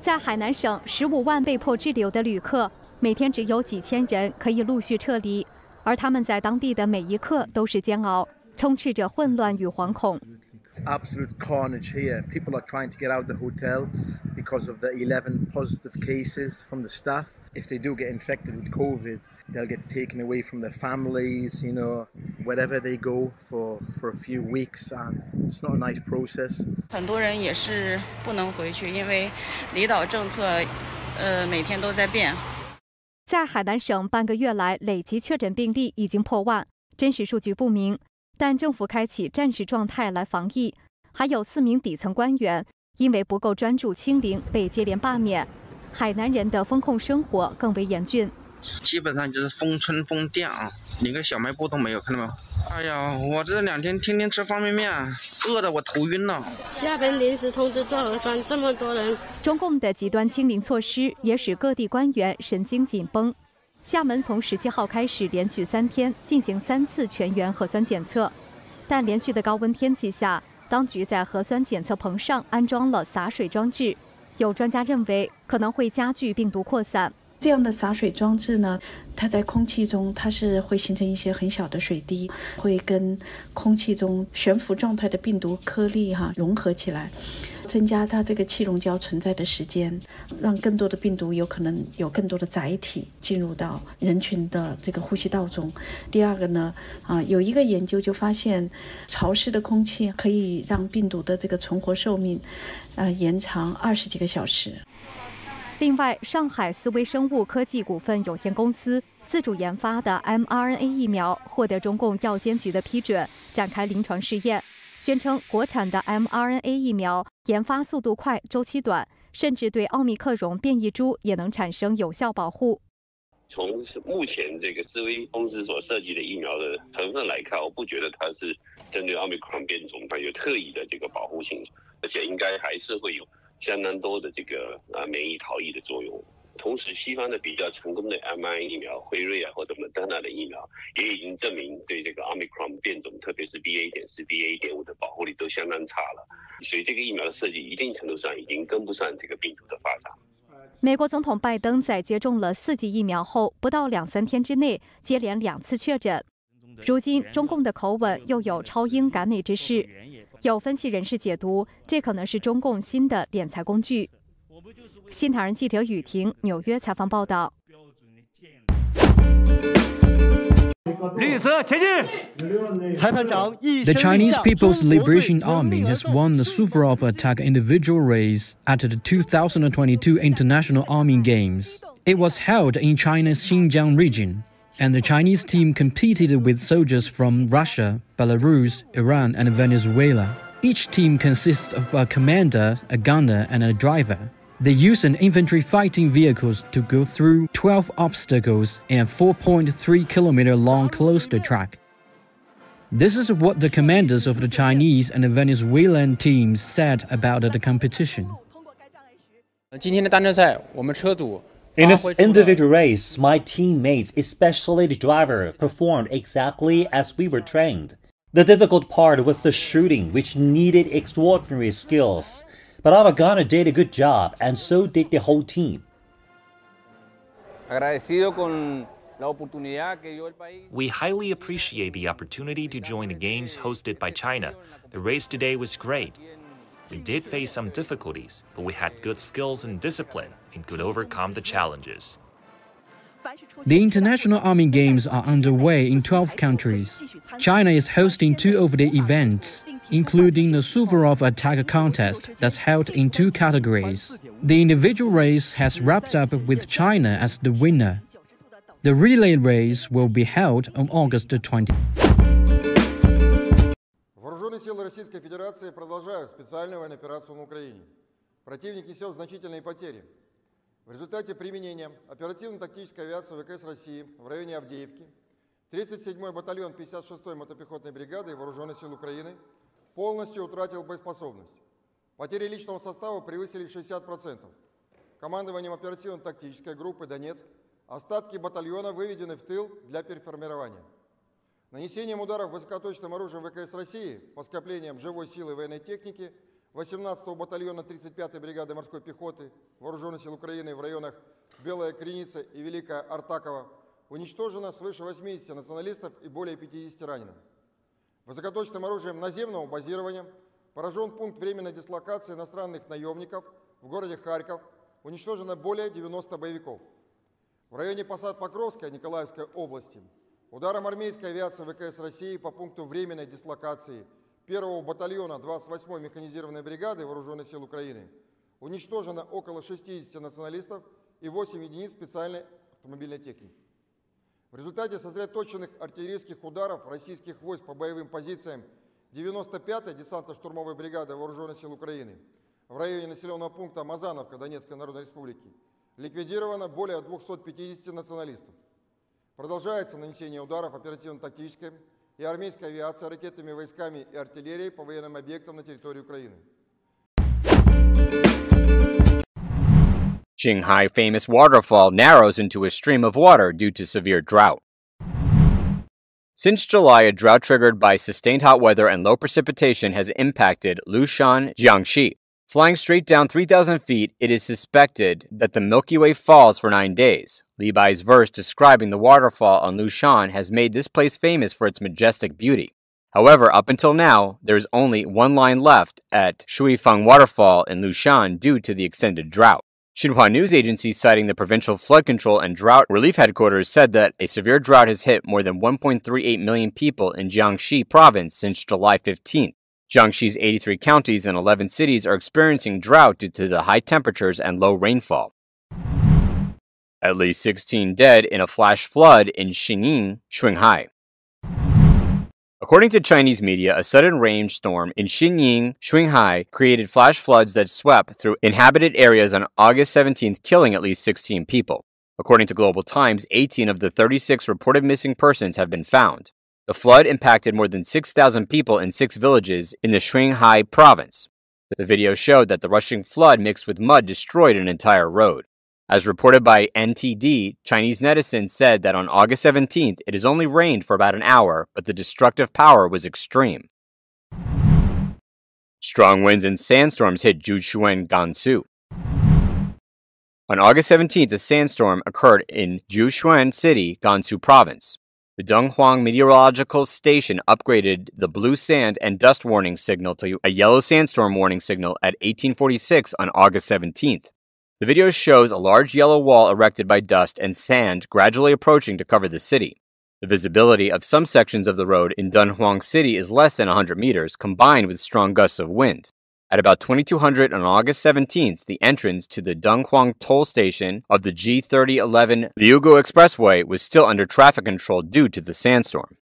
在海南省，15万被迫滞留的旅客，每天只有几千人可以陆续撤离，而他们在当地的每一刻都是煎熬，充斥着混乱与惶恐。 It's absolute carnage here. People are trying to get out of the hotel because of the 11 positive cases from the staff. If they do get infected with COVID, they'll get taken away from their families, wherever they go for a few weeks, and it's not a nice process. 很多人也是不能回去，因为离岛政策，每天都在变。在海南省，半个月来累计确诊病例已经破万，真实数据不明。 但政府开启战时状态来防疫，还有4名底层官员因为不够专注清零被接连罢免，海南人的风控生活更为严峻。基本上就是封村封店啊，连个小卖部都没有，看到没有？哎呀，我这2天天天吃方便面，饿得我头晕了。下边临时通知做核酸，这么多人。中共的极端清零措施也使各地官员神经紧绷。 厦门从17号开始连续3天进行3次全员核酸检测，但连续的高温天气下，当局在核酸检测棚上安装了洒水装置，有专家认为可能会加剧病毒扩散。这样的洒水装置呢，它在空气中它是会形成一些很小的水滴，会跟空气中悬浮状态的病毒颗粒融合起来。 增加它这个气溶胶存在的时间，让更多的病毒有可能有更多的载体进入到人群的这个呼吸道中。第二个呢，有一个研究就发现，潮湿的空气可以让病毒的这个存活寿命，延长20几个小时。另外，上海思威生物科技股份有限公司自主研发的 mRNA 疫苗获得中共药监局的批准，展开临床试验。 宣称国产的 mRNA 疫苗研发速度快、周期短，甚至对奥密克戎变异株也能产生有效保护。从目前这个思威公司所设计的疫苗的成分来看，我不觉得它是针对奥密克戎变种它有特异的这个保护性，而且应该还是会有相当多的这个免疫逃逸的作用。 同时，西方的比较成功的 mRNA 疫苗，辉瑞或者莫德纳的疫苗，也已经证明对这个 Omicron 变种，特别是 BA.4、BA.1.5 的保护力都相当差了。所以，这个疫苗的设计一定程度上已经跟不上这个病毒的发展。美国总统拜登在接种了4剂疫苗后，不到2-3天之内接连2次确诊。如今，中共的口吻又有超英赶美之势。有分析人士解读，这可能是中共新的敛财工具。 新唐人记者雨婷纽约采访报道。绿色前进！裁判长一 The Chinese People's Liberation Army has won the Suvorov Attack individual race at the 2022 International Army Games. It was held in China's Xinjiang region, and the Chinese team competed with soldiers from Russia, Belarus, Iran, and Venezuela. Each team consists of a commander, a gunner, and a driver. They use an infantry fighting vehicles to go through 12 obstacles in a 4.3-kilometer-long closed track. This is what the commanders of the Chinese and the Venezuelan teams said about the competition. In this individual race, my teammates, especially the driver, performed exactly as we were trained. The difficult part was the shooting, which needed extraordinary skills. But our gunner did a good job, and so did the whole team. We highly appreciate the opportunity to join the games hosted by China. The race today was great. We did face some difficulties, but we had good skills and discipline and could overcome the challenges. The International Army Games are underway in 12 countries. China is hosting 2 of the events, including the Suvorov Attack contest that's held in 2 categories. The individual race has wrapped up with China as the winner. The relay race will be held on August 20. Вооруженные силы Российской Федерации продолжают специальную военную операцию на Украине. Противник несет значительные потери. В результате применения оперативно-тактической авиации ВКС России в районе Авдеевки 37-й батальон 56-й мотопехотной бригады Вооруженных сил Украины полностью утратил боеспособность. Потери личного состава превысили 60%. Командованием оперативно-тактической группы «Донецк» остатки батальона выведены в тыл для переформирования. Нанесением ударов высокоточным оружием ВКС России по скоплениям живой силы и военной техники 18-го батальона 35-й бригады морской пехоты Вооруженных сил Украины в районах Белая Креница и Великая Артакова уничтожено свыше 80 националистов и более 50 раненых. Высокоточным оружием наземного базирования поражен пункт временной дислокации иностранных наемников в городе Харьков, уничтожено более 90 боевиков. В районе Посад-Покровской Николаевской области ударом армейской авиации ВКС России по пункту временной дислокации 1-го батальона 28-й механизированной бригады Вооруженных сил Украины уничтожено около 60 националистов и 8 единиц специальной автомобильной техники. В результате сосредоточенных артиллерийских ударов российских войск по боевым позициям 95-й десантно-штурмовой бригады Вооруженных сил Украины в районе населенного пункта Мазановка Донецкой Народной Республики ликвидировано более 250 националистов. Продолжается нанесение ударов оперативно-тактической и армейской авиации ракетными войсками и артиллерией по военным объектам на территории Украины. Shanghai famous waterfall narrows into a stream of water due to severe drought. Since July, a drought triggered by sustained hot weather and low precipitation has impacted Lushan, Jiangxi. Flying straight down 3,000 feet, it is suspected that the Milky Way falls for 9 days. Li Bai's verse describing the waterfall on Lushan has made this place famous for its majestic beauty. However, up until now, there is only one line left at Shuifeng Waterfall in Lushan due to the extended drought. Xinhua news agency citing the provincial flood control and drought relief headquarters said that a severe drought has hit more than 1.38 million people in Jiangxi province since July 15th. Jiangxi's 83 counties and 11 cities are experiencing drought due to the high temperatures and low rainfall. At least 16 dead in a flash flood in Xining, Shanghai. According to Chinese media, a sudden rainstorm in Xining, Shanghai created flash floods that swept through inhabited areas on August 17th, killing at least 16 people. According to Global Times, 18 of the 36 reported missing persons have been found. The flood impacted more than 6,000 people in 6 villages in the Shanghai province. The video showed that the rushing flood mixed with mud destroyed an entire road. As reported by NTD, Chinese netizens said that on August 17th, it has only rained for about an hour, but the destructive power was extreme. Strong winds and sandstorms hit Jiuquan, Gansu. On August 17th, a sandstorm occurred in Jiuquan City, Gansu Province. The Dunhuang Meteorological Station upgraded the blue sand and dust warning signal to a yellow sandstorm warning signal at 1846 on August 17th. The video shows a large yellow wall erected by dust and sand gradually approaching to cover the city. The visibility of some sections of the road in Dunhuang City is less than 100 meters, combined with strong gusts of wind. At about 2200 on August 17th, the entrance to the Dunhuang toll station of the G3011 Liugu Expressway was still under traffic control due to the sandstorm.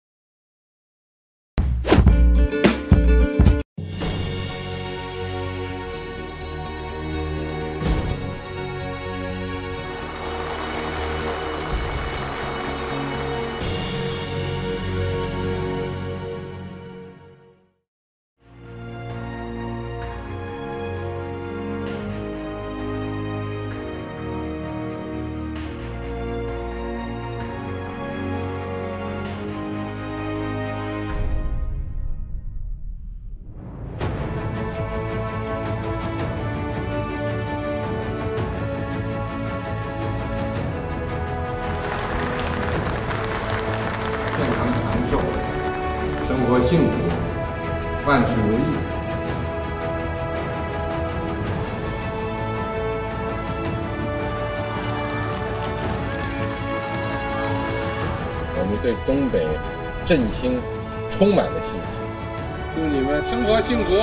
我们对东北振兴充满了信心，祝你们生活幸福。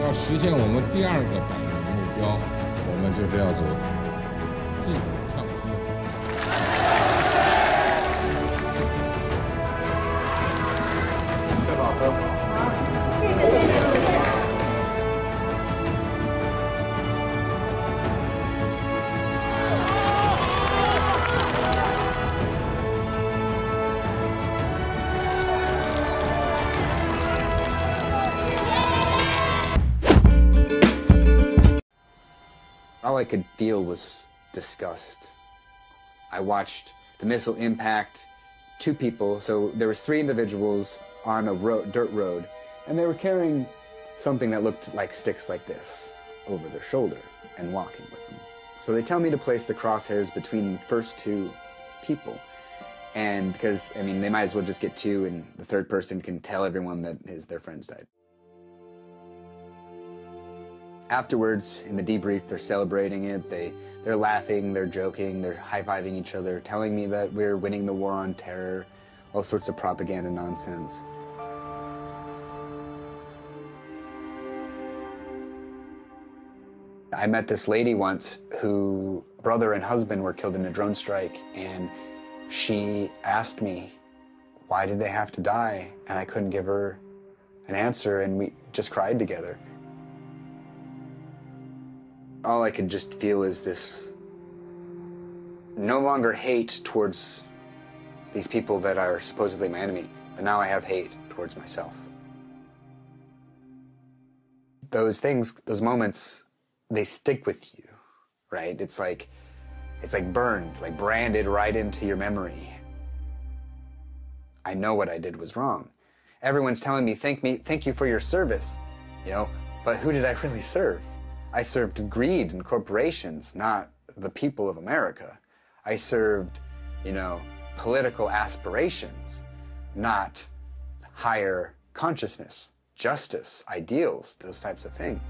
要实现我们第2个100年目标，我们就是要走自主创新。吃饱喝好。谢谢谢谢。All I could feel was disgust. I watched the missile impact 2 people, so there was 3 individuals on a dirt road, and they were carrying something that looked like sticks like this over their shoulder and walking with them. So they tell me to place the crosshairs between the first 2 people, and because, I mean, they might as well just get 2 and the 3rd person can tell everyone that their friends died. Afterwards, in the debrief, they're celebrating it, they're laughing, they're joking, they're high-fiving each other, telling me that we're winning the war on terror, all sorts of propaganda nonsense. I met this lady once whose brother and husband were killed in a drone strike, and she asked me, why did they have to die? And I couldn't give her an answer, and we just cried together. All I could just feel is this no longer hate towards these people that are supposedly my enemy, but now I have hate towards myself. Those things, those moments, they stick with you, right? It's like burned, like branded right into your memory. I know what I did was wrong. Everyone's telling me, thank you for your service, you know, but who did I really serve? I served greed and corporations, not the people of America. I served, you know, political aspirations, not higher consciousness, justice, ideals, those types of things.